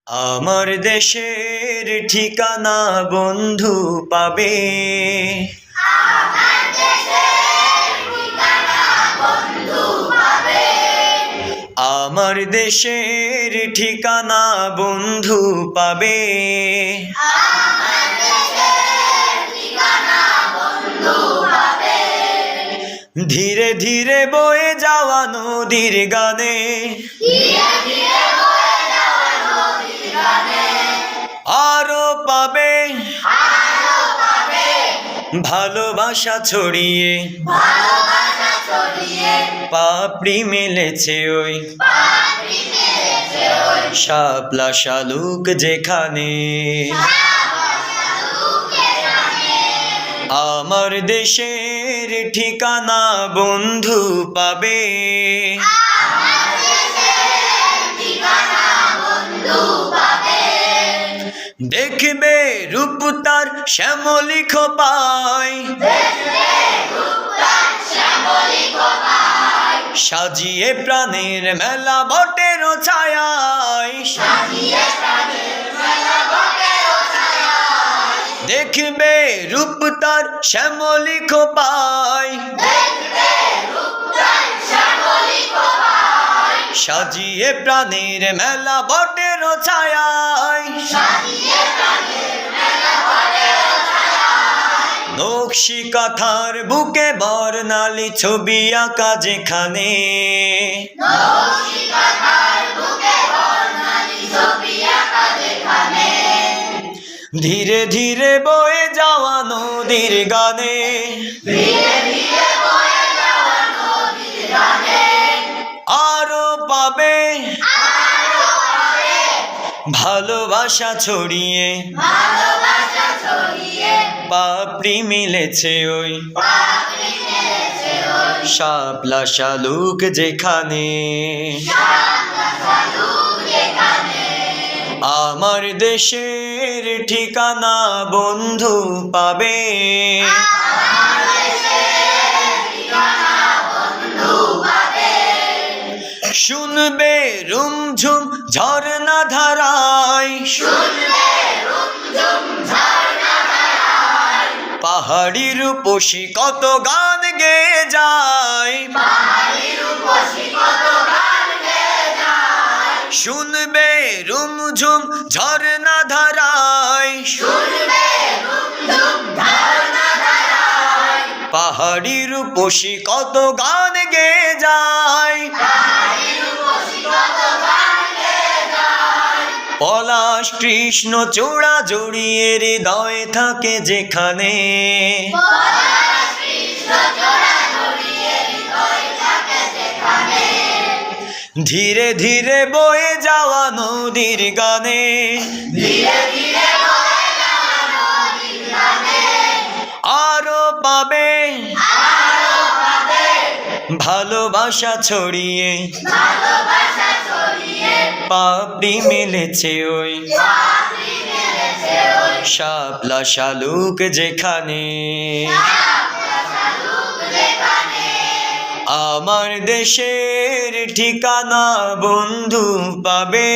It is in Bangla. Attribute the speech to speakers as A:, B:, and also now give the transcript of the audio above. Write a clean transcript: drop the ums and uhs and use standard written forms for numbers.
A: আমার দেশের ঠিকানা বন্ধু পাবে। আমার দেশের ঠিকানা বন্ধু পাবে। ধীরে ধীরে বয়ে যাওয়া নদীর গানে আরো পাবে ভালোবাসা ছড়িয়ে পাপড়ি মেলেছে ওই শাপলা শালুক যেখানে। আমার দেশের ঠিকানা বন্ধু পাবে। দেখবে রূপ তার শ্যামলী খোপায় সাজিয়ে প্রাণের মেলা বটের ছায়ায়। দেখবে রূপ তার শ্যামলী খোপায় সাজিয়ে প্রাণের মেলা বটের ছায়ায়। নকশি কাঁথার বুকে বর্ণালী ছবি আঁকা যেখানে ধীরে ধীরে বয়ে যাওয়া নদীর গানে আরো পাবে ভালোবাসা ছড়িয়ে পাপড়ি মিলেছে ওই শাপলা শালুক যেখানে। আমার দেশের ঠিকানা বন্ধু পাবে। শুনবে রুমঝুম ঝর্ণা ধারায় পাহাড়ি রূপসী কত গান গেয়ে যায়। শুনবে রুমঝুম ঝর্ণা ধারায় পাহাড়ি রূপসী কত গান গেয়ে যায়। পলাশ কৃষ্ণ চূড়া জড়িয়ে হৃদয়ে থাকে যেখানে ধীরে ধীরে বয়ে যাওয়া নদীর গানে আরো পাবে ভালোবাসা ছড়িয়ে পাপড়ি মেলেছে ওই শাপলা শালুক যেখানে। আমার দেশের ঠিকানা বন্ধু পাবে।